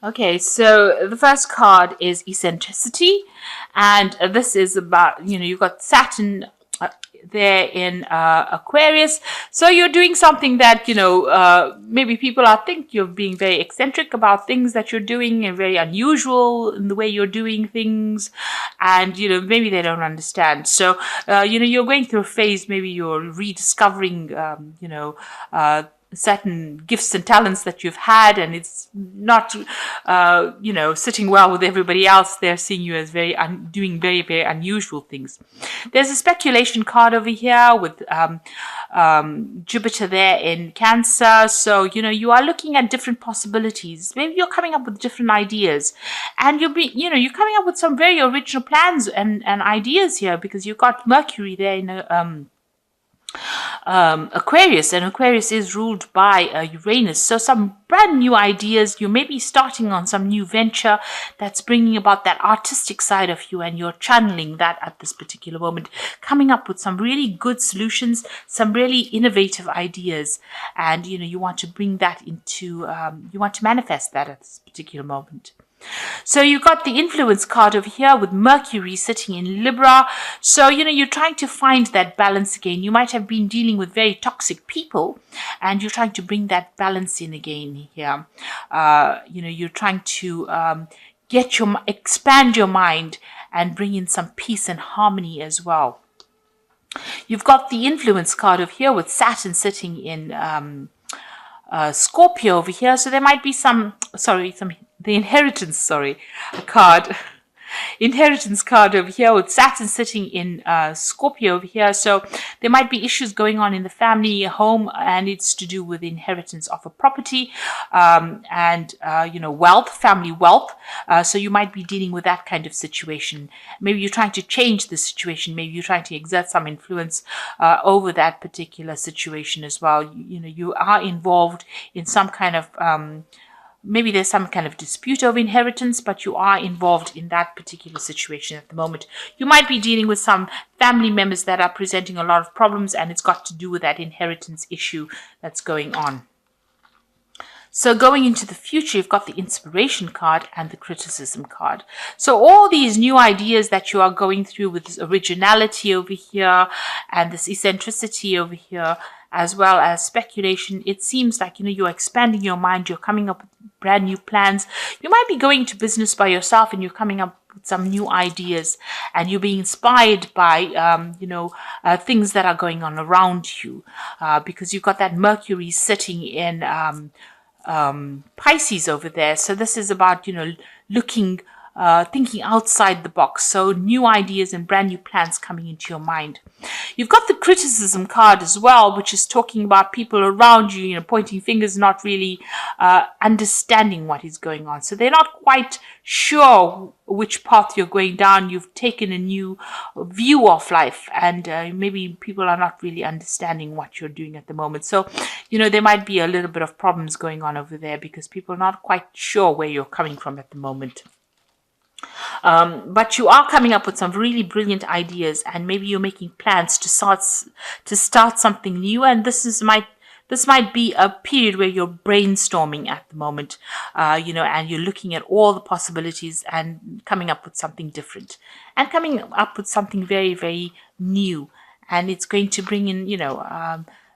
Okay, so the first card is eccentricity, and this is about, you've got Saturn there in Aquarius. So you're doing something that, maybe people are think you're being very eccentric about things that you're doing and very unusual in the way you're doing things. And, maybe they don't understand. So, you're going through a phase, maybe you're rediscovering, certain gifts and talents that you've had, and it's not sitting well with everybody else. They're seeing you as doing very, very unusual things. There's a speculation card over here with Jupiter there in Cancer. So you are looking at different possibilities. Maybe you're coming up with different ideas, and you're coming up with some very original plans and ideas here, because you've got Mercury there in Aquarius, and Aquarius is ruled by Uranus. So some brand new ideas. You may be starting on some new venture that's bringing about that artistic side of you, and you're channeling that at this particular moment, coming up with some really good solutions, some really innovative ideas, and you want to bring that into, you want to manifest that at this particular moment. So you got the influence card over here with Mercury sitting in Libra. So, you're trying to find that balance again. You might have been dealing with very toxic people, and you're trying to bring that balance in again here. You're trying to expand your mind and bring in some peace and harmony as well. You've got the influence card over here with Saturn sitting in Scorpio over here. So there might be the inheritance, card. Inheritance card over here with Saturn sitting in Scorpio over here. So there might be issues going on in the family home, and it's to do with inheritance of a property and wealth, family wealth. So you might be dealing with that kind of situation. Maybe you're trying to change the situation. Maybe you're trying to exert some influence over that particular situation as well. You are involved in some kind of maybe there's some kind of dispute over inheritance, but you are involved in that particular situation at the moment. You might be dealing with some family members that are presenting a lot of problems, and it's got to do with that inheritance issue that's going on. So going into the future, you've got the inspiration card and the criticism card. So all these new ideas that you are going through with this originality over here and this eccentricity over here, as well as speculation, it seems like, you're expanding your mind, you're coming up with brand new plans. You might be going to business by yourself, and you're coming up with some new ideas, and you're being inspired by, things that are going on around you, because you've got that Mercury sitting in Pisces over there. So this is about, looking, thinking outside the box. So new ideas and brand new plans coming into your mind. You've got the criticism card as well, which is talking about people around you, pointing fingers, not really understanding what is going on. So they're not quite sure which path you're going down. You've taken a new view of life, and maybe people are not really understanding what you're doing at the moment. So, there might be a little bit of problems going on over there, because people are not quite sure where you're coming from at the moment. But you are coming up with some really brilliant ideas, and maybe you're making plans to start something new. And this might be a period where you're brainstorming at the moment, and you're looking at all the possibilities and coming up with something different, and coming up with something very, very new. And it's going to bring in,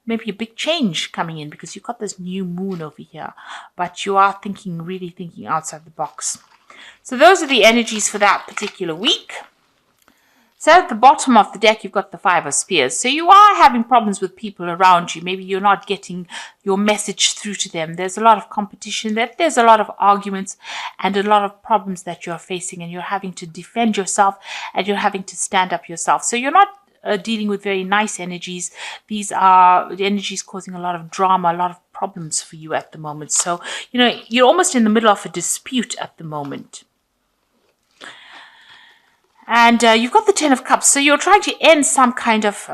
maybe a big change coming in, because you've got this new moon over here, but you are really thinking outside the box. So those are the energies for that particular week. So at the bottom of the deck, you've got the Five of Spears. So you are having problems with people around you. Maybe you're not getting your message through to them. There's a lot of competition. There's a lot of arguments and a lot of problems that you're facing, and you're having to defend yourself, and you're having to stand up yourself. So you're not dealing with very nice energies. These are the energies causing a lot of drama, a lot of problems for you at the moment. So, you're almost in the middle of a dispute at the moment. And you've got the Ten of Cups. So you're trying to end some kind of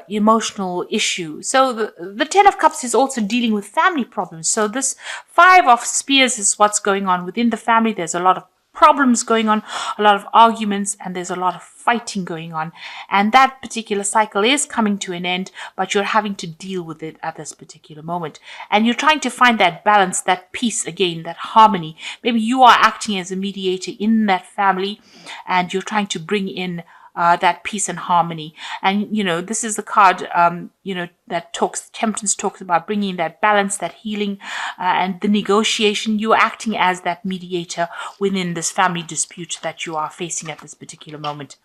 emotional issue. So the Ten of Cups is also dealing with family problems. So this Five of Spears is what's going on within the family. There's a lot of problems going on, a lot of arguments, and there's a lot of fighting going on. And that particular cycle is coming to an end, but you're having to deal with it at this particular moment. And you're trying to find that balance, that peace again, that harmony. Maybe you are acting as a mediator in that family, and you're trying to bring in that peace and harmony. And, this is the card, that Temperance talks about bringing that balance, that healing, and the negotiation. You're acting as that mediator within this family dispute that you are facing at this particular moment.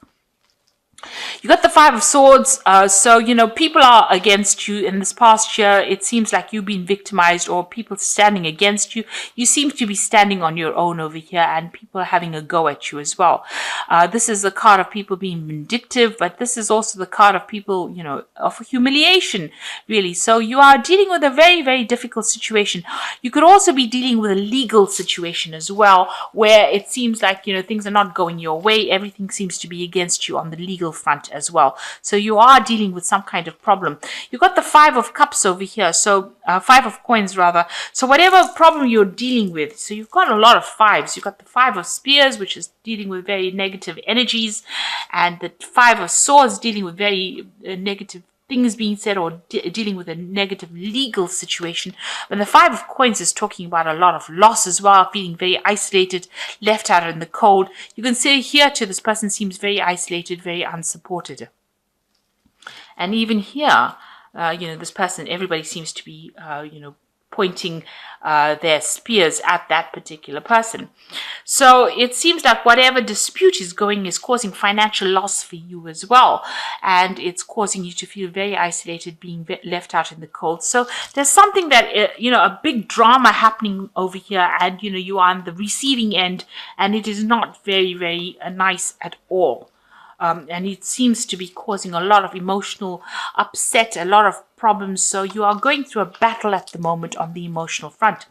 You got the Five of Swords, so people are against you in this past year. It seems like you've been victimized, or people standing against you. You seem to be standing on your own over here, and people are having a go at you as well. This is a card of people being vindictive, but this is also the card of people, of humiliation, really. So you are dealing with a very, very difficult situation. You could also be dealing with a legal situation as well, where it seems like, things are not going your way. Everything seems to be against you on the legal front as well. So you are dealing with some kind of problem. You got the Five of Cups over here, so Five of Coins rather. So whatever problem you're dealing with, so you've got a lot of fives. You've got the Five of Spears, which is dealing with very negative energies, and the Five of Swords dealing with very negative things being said, or dealing with a negative legal situation. And the Five of Coins is talking about a lot of loss as well, feeling very isolated, left out in the cold. You can see here too, this person seems very isolated, very unsupported. And even here, this person, everybody seems to be, pointing their spears at that particular person. So it seems like whatever dispute is going is causing financial loss for you as well. And it's causing you to feel very isolated, being left out in the cold. So there's something that, a big drama happening over here, and, you are on the receiving end, and it is not very, very nice at all. And it seems to be causing a lot of emotional upset, a lot of problems. So you are going through a battle at the moment on the emotional front.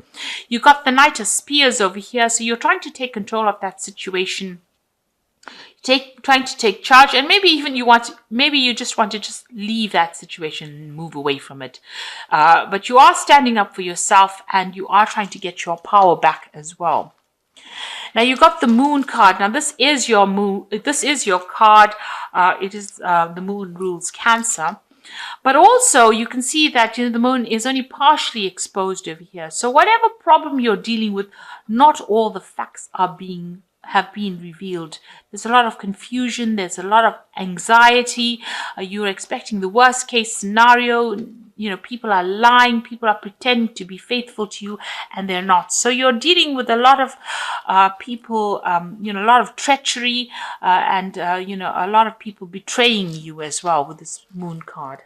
You got the Knight of Spears over here. So you're trying to take control of that situation, trying to take charge, and maybe even you just want to just leave that situation and move away from it. But you are standing up for yourself, and you are trying to get your power back as well. Now you got the Moon card. Now this is your moon. This is your card. It is the Moon rules Cancer, but also you can see that the Moon is only partially exposed over here. So whatever problem you're dealing with, not all the facts have been revealed. There's a lot of confusion. There's a lot of anxiety. You're expecting the worst case scenario. People are lying, people are pretending to be faithful to you, and they're not. So you're dealing with a lot of people, a lot of treachery, and, a lot of people betraying you as well with this Moon card.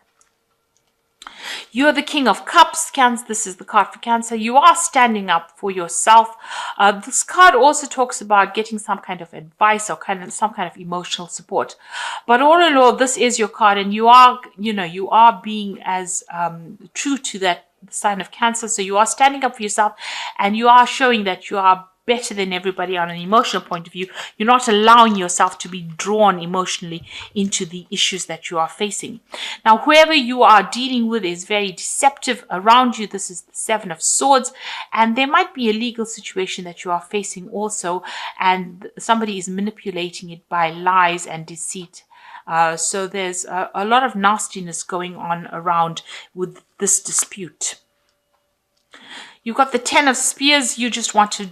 You're the King of Cups, Cancer. This is the card for Cancer. You are standing up for yourself. This card also talks about getting some kind of advice or some kind of emotional support. But all in all, this is your card, and you are being as true to that sign of Cancer. So you are standing up for yourself, and you are showing that you are better than everybody on an emotional point of view. You're not allowing yourself to be drawn emotionally into the issues that you are facing. Now, whoever you are dealing with is very deceptive around you. This is the Seven of Swords, and there might be a legal situation that you are facing also, and somebody is manipulating it by lies and deceit. So there's a lot of nastiness going on around with this dispute. You've got the Ten of Spears. You just want to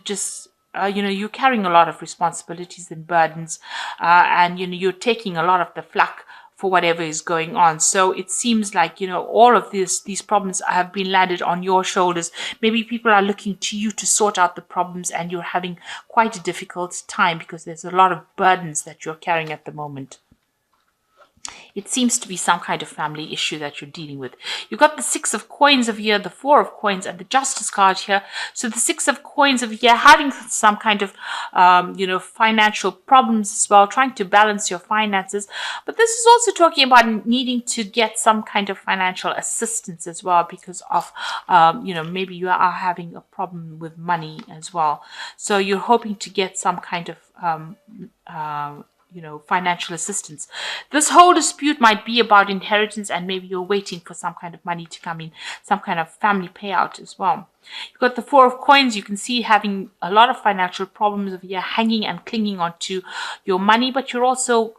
you're carrying a lot of responsibilities and burdens, and, you're taking a lot of the flak for whatever is going on. So it seems like, all of these problems have been landed on your shoulders. Maybe people are looking to you to sort out the problems, and you're having quite a difficult time because there's a lot of burdens that you're carrying at the moment. It seems to be some kind of family issue that you're dealing with. You've got the Six of Coins over here, the Four of Coins, and the Justice card here. So the Six of Coins over here, having some kind of, financial problems as well, trying to balance your finances. But this is also talking about needing to get some kind of financial assistance as well because of, maybe you are having a problem with money as well. So you're hoping to get some kind of financial assistance. This whole dispute might be about inheritance, and maybe you're waiting for some kind of money to come in, some kind of family payout as well. You've got the Four of Coins. You can see having a lot of financial problems of you're hanging and clinging onto your money, but you're also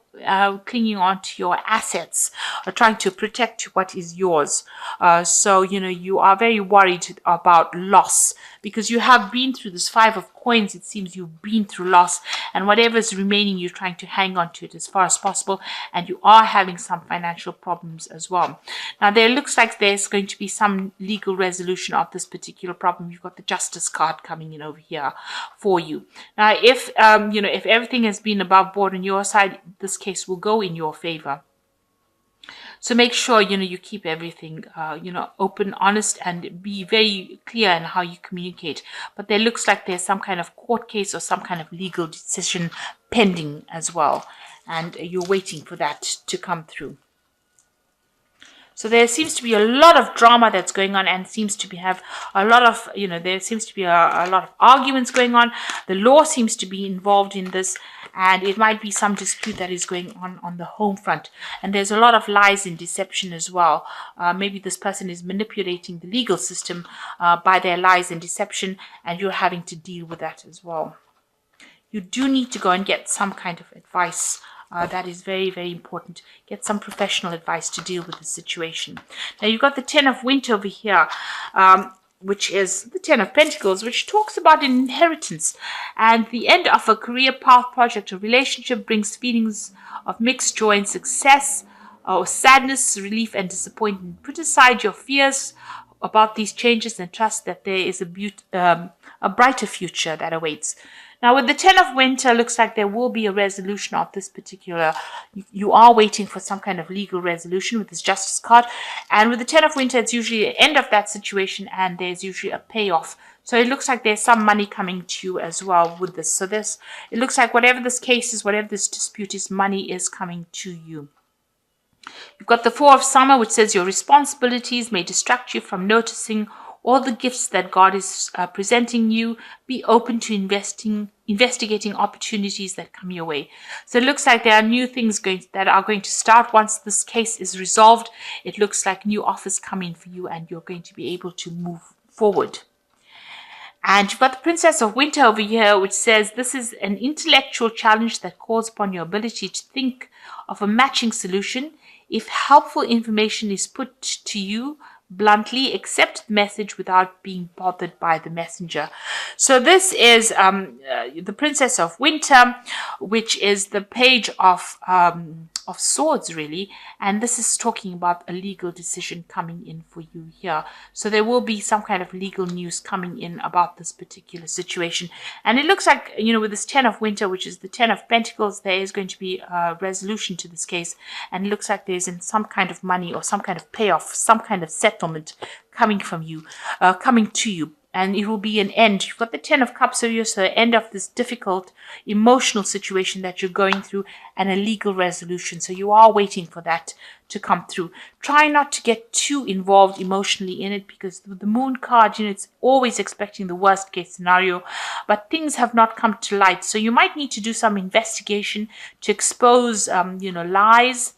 clinging onto your assets, trying to protect what is yours. So you are very worried about loss, because you have been through this Five of Coins. It seems you've been through loss, and whatever is remaining, you're trying to hang on to it as far as possible, and you are having some financial problems as well. Now, there looks like there's going to be some legal resolution of this particular problem. You've got the Justice card coming in over here for you. Now, if if everything has been above board on your side, this case will go in your favor. So make sure, you keep everything, open, honest, and be very clear in how you communicate. But there looks like there's some kind of court case or some kind of legal decision pending as well. And you're waiting for that to come through. So there seems to be a lot of drama that's going on, and seems to have a lot of, there seems to be a lot of arguments going on. The law seems to be involved in this, and it might be some dispute that is going on the home front. And there's a lot of lies and deception as well. Maybe this person is manipulating the legal system by their lies and deception, and you're having to deal with that as well. You do need to go and get some kind of advice. That is very, very important. Get some professional advice to deal with the situation. Now, you've got the Ten of Winter over here, which is the Ten of Pentacles, which talks about an inheritance. And the end of a career path, project, or relationship brings feelings of mixed joy and success, or sadness, relief, and disappointment. Put aside your fears about these changes and trust that there is a brighter future that awaits. Now, with the Ten of Winter, looks like there will be a resolution of this particular. You are waiting for some kind of legal resolution with this Justice card. And with the Ten of Winter, it's usually the end of that situation, and there's usually a payoff. So it looks like there's some money coming to you as well with this. So it looks like whatever this case is, whatever this dispute is, money is coming to you. You've got the Four of Summer, which says your responsibilities may distract you from noticing all the gifts that God is presenting you. Be open to investigating opportunities that come your way. So it looks like there are new things that are going to start once this case is resolved. It looks like new offers come in for you, and you're going to be able to move forward. And you've got the Princess of Winter over here, which says this is an intellectual challenge that calls upon your ability to think of a matching solution. If helpful information is put to you, bluntly accept the message without being bothered by the messenger. So this is the Princess of Winter, which is the Page of Swords, really, and this is talking about a legal decision coming in for you here. So there will be some kind of legal news coming in about this particular situation, and it looks like, with this Ten of Winter, which is the Ten of Pentacles, there is going to be a resolution to this case, and it looks like there's some kind of money or some kind of payoff, some kind of settlement coming from you, coming to you. And it will be an end. You've got the Ten of Cups over here, so the end of this difficult emotional situation that you're going through, and a legal resolution. So you are waiting for that to come through. Try not to get too involved emotionally in it, because with the Moon card, it's always expecting the worst case scenario, but things have not come to light. So you might need to do some investigation to expose, lies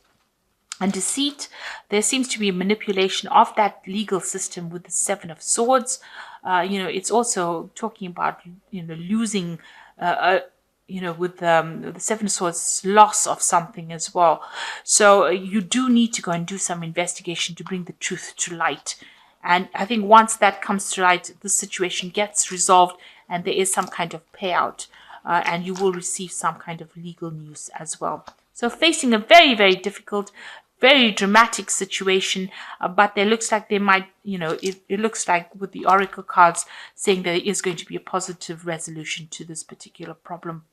and deceit. There seems to be a manipulation of that legal system with the Seven of Swords. It's also talking about, losing, with the Seven of Swords, loss of something as well. So you do need to go and do some investigation to bring the truth to light. And I think once that comes to light, the situation gets resolved, and there is some kind of payout, and you will receive some kind of legal news as well. So facing a very, very difficult, very dramatic situation, but there looks like they might, it looks like with the Oracle cards saying there is going to be a positive resolution to this particular problem.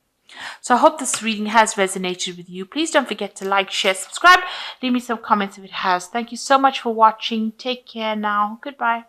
So I hope this reading has resonated with you. Please don't forget to like, share, subscribe. Leave me some comments if it has. Thank you so much for watching. Take care now. Goodbye.